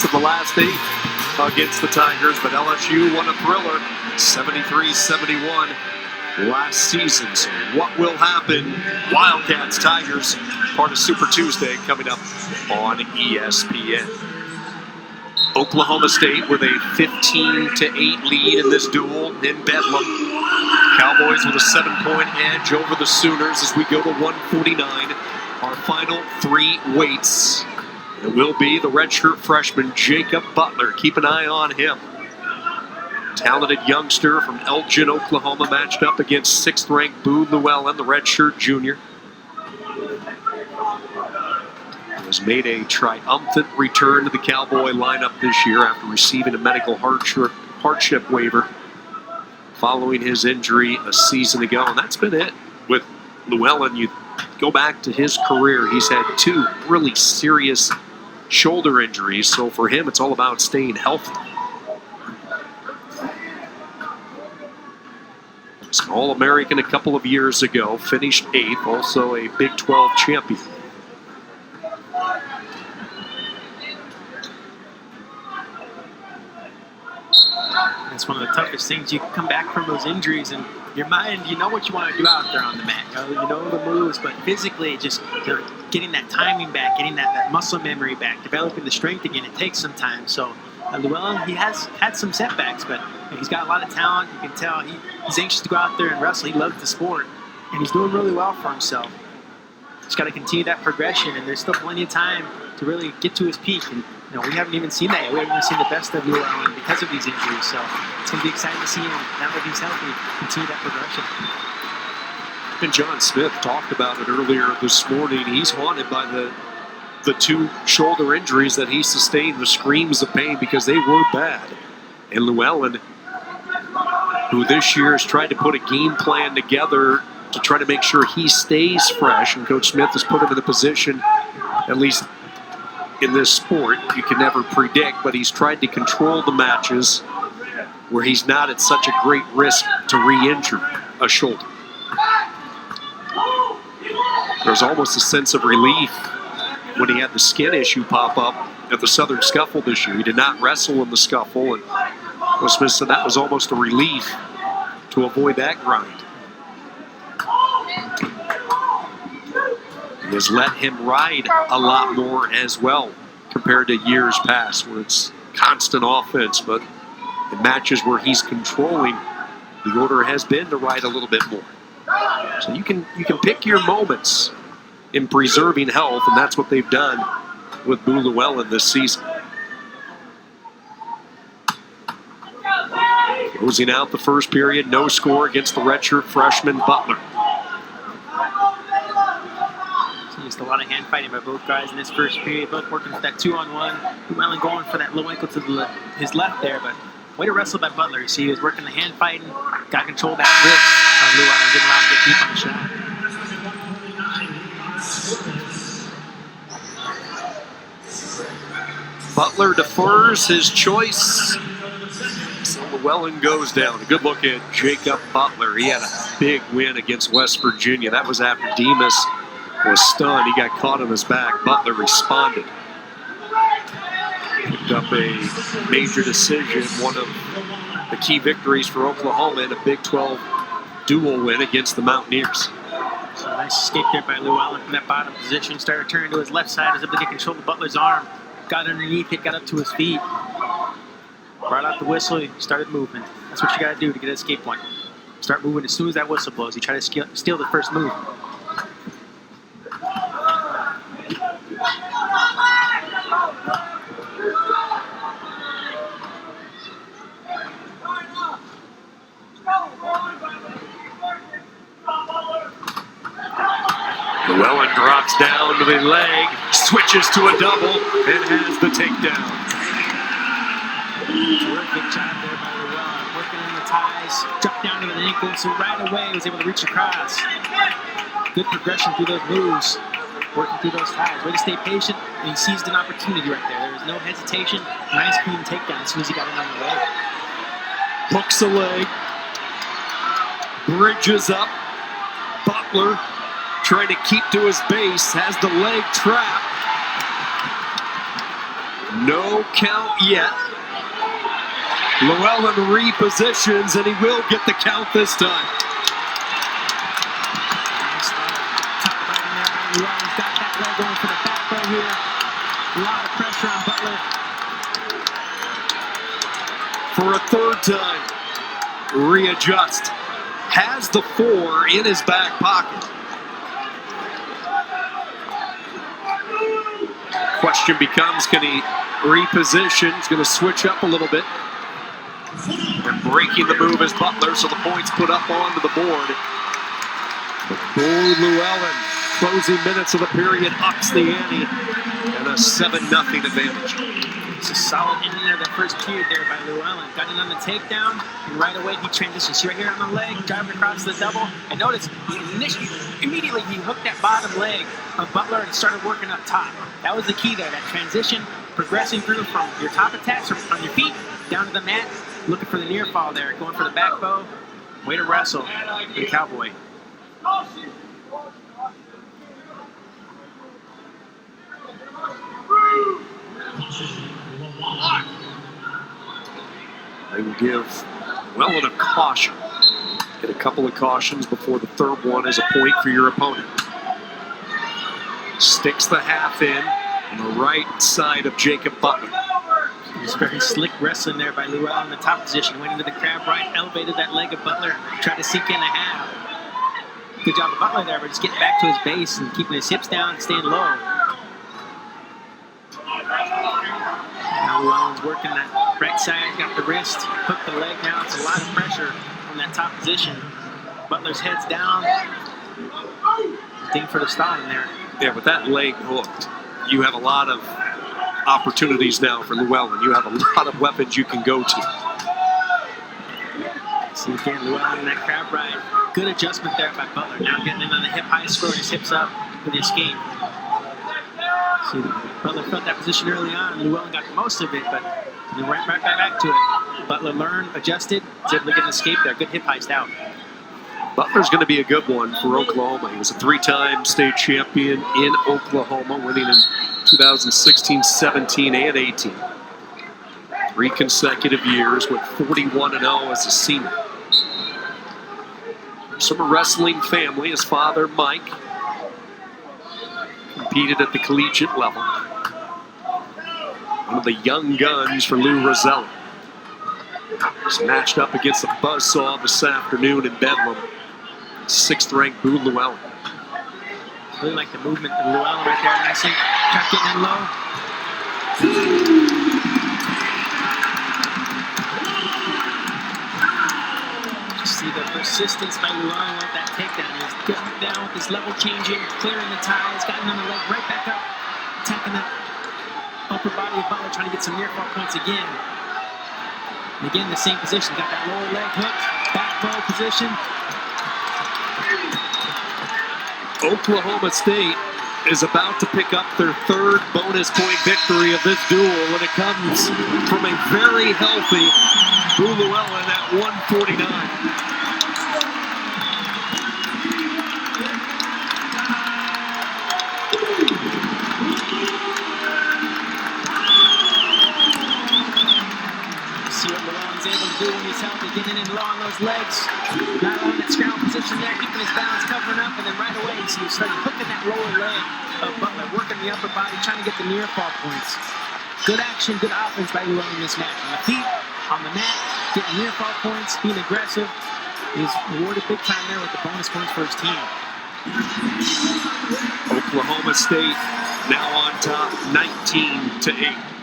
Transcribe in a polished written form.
of the last 8 against the Tigers, but LSU won a thriller, 73-71 last season. So what will happen? Wildcats, Tigers, part of Super Tuesday coming up on ESPN. Oklahoma State with a 15-8 lead in this duel in Bedlam. Cowboys with a 7-point edge over the Sooners as we go to 149. Our final 3 weights. It will be the redshirt freshman Jacob Butler. Keep an eye on him. Talented youngster from Elgin, Oklahoma, matched up against 6th-ranked Lewallen, the redshirt junior. Has made a triumphant return to the Cowboy lineup this year after receiving a medical hardship waiver following his injury a season ago. And that's been it with Lewallen. You go back to his career, he's had 2 really serious shoulder injuries. So for him, it's all about staying healthy. He's an All-American a couple of years ago, finished 8th, also a Big 12 champion. It's one of the toughest things. You can come back from those injuries and your mind, you know what you want to do out there on the mat. You know the moves, but physically just getting that timing back, getting that muscle memory back, developing the strength again, it takes some time. So Lewallen, he has had some setbacks, but he's got a lot of talent. You can tell he's anxious to go out there and wrestle. He loves the sport, and he's doing really well for himself. Just got to continue that progression, and there's still plenty of time to really get to his peak. And we haven't even seen that yet. We haven't even seen the best of Lewallen because of these injuries. So it's going to be exciting to see him, now that he's healthy, continue that progression. And John Smith talked about it earlier this morning. He's haunted by the 2 shoulder injuries that he sustained, the screams of pain, because they were bad. And Lewallen, who this year has tried to put a game plan together to try to make sure he stays fresh, and Coach Smith has put him in the position, at least in this sport, you can never predict, but he's tried to control the matches where he's not at such a great risk to re-injure a shoulder. There's almost a sense of relief when he had the skin issue pop up at the Southern Scuffle this year. He did not wrestle in the scuffle, and Coach Smith said that was almost a relief to avoid that grind. He has let him ride a lot more as well compared to years past, where it's constant offense, but in matches where he's controlling, the order has been to ride a little bit more. So you can pick your moments in preserving health, and that's what they've done with Lewallen this season. Closing out the first period, no score against the redshirt freshman Butler. Just a lot of hand fighting by both guys in this first period, both working for that 2-on-1. Lewallen going for that low ankle to his left there, but way to wrestle by Butler. You see, he was working the hand fighting, got control of that wrist of Lewallen, didn't allow him to get deep on the shot. Butler defers his choice. So Lewallen goes down. A good look at Jacob Butler. He had a big win against West Virginia. That was after Demas was stunned. He got caught on his back. Butler responded. Picked up a major decision, one of the key victories for Oklahoma in a Big 12 dual win against the Mountaineers. So nice escape there by Lewallen from that bottom position. Started turning to his left side, was able to get control of Butler's arm. Got underneath it, got up to his feet. Brought out the whistle, he started moving. That's what you got to do to get an escape point. Start moving as soon as that whistle blows. You try to steal the first move. Lewallen drops down to the leg, switches to a double, and has the takedown. Terrific job there by Lewallen, working in the ties, dropped down to the ankle, so right away was able to reach across. Good progression through those moves, working through those ties. Way to stay patient, and he seized an opportunity right there. There was no hesitation, nice clean takedown as soon as he got it on the leg. Hooks a leg, bridges up. Butler trying to keep to his base, has the leg trapped. No count yet. Lewallen repositions, and he will get the count this time. Top right in there by Lewallen's got that leg going for the back right here. A lot of pressure on Butler. For a third time, readjust. Has the 4 in his back pocket. Question becomes, can he reposition? He's going to switch up a little bit. And breaking the move is Butler, so the points put up onto the board. Lewallen, closing minutes of the period, ups the ante, and a 7-0 advantage. It's a solid ending of the first period there by Lewallen. Got in on the takedown, and right away he transitions. See right here on the leg, driving across the double. And notice, immediately he hooked that bottom leg of Butler and started working up top. That was the key there, that transition, progressing through from your top attacks on your feet down to the mat, looking for the near fall there, going for the back bow. Way to wrestle, the Cowboy. They will give Lewallen a caution. Get a couple of cautions before the third one is a point for your opponent. Sticks the half in on the right side of Jacob Butler. It's very slick wrestling there by Lewallen in the top position. Went into the crab right, elevated that leg of Butler, tried to sink in a half. Good job of Butler there, but just getting back to his base and keeping his hips down and staying low. Now Lewallen's working that right side, got the wrist, hooked the leg now. It's a lot of pressure on that top position. Butler's head's down. Thing for the stalling there. Yeah, with that leg hooked, you have a lot of opportunities now for Lewallen. You have a lot of weapons you can go to. See again, Lewallen in that crab ride. Good adjustment there by Butler. Now getting in on the hip high, squaring his hips up for the escape. See, Butler felt that position early on. Lewallen got the most of it, but right back to it. Butler learned, adjusted, was able to get an escape there. Good hip heist out. Butler's going to be a good one for Oklahoma. He was a 3-time state champion in Oklahoma, winning in 2016, 17, and 18. 3 consecutive years with 41-0 as a senior. From a wrestling family, his father, Mike, competed at the collegiate level. One of the young guns for Lou Rosella. He's matched up against a buzzsaw this afternoon in Bedlam. 6th-ranked Boo Lewallen. Really like the movement of Lewallen right there. Nice and kept getting in low. Just see the persistence by Lewallen with that takedown. He's getting down with his level changing, clearing the ties, gotten on the leg right back up, attacking that upper body of Butler, trying to get some near fall points again. And again, the same position. Got that lower leg hooked, back bow position. Oklahoma State is about to pick up their 3rd bonus point victory of this duel, and it comes from a very healthy Boo Lewallen at 149. See what Lewallen's able to do when he's healthy, getting in low on those legs. Not on that scramble position there, keeping his balance, covering up, and then right away you see him starting hooking that lower leg of Butler, working the upper body, trying to get the near fall points. Good action, good offense by Lewallen in this match. On the feet, on the mat, getting near fall points, being aggressive. He's rewarded big time there with the bonus points for his team. Oklahoma State now on top, 19-8.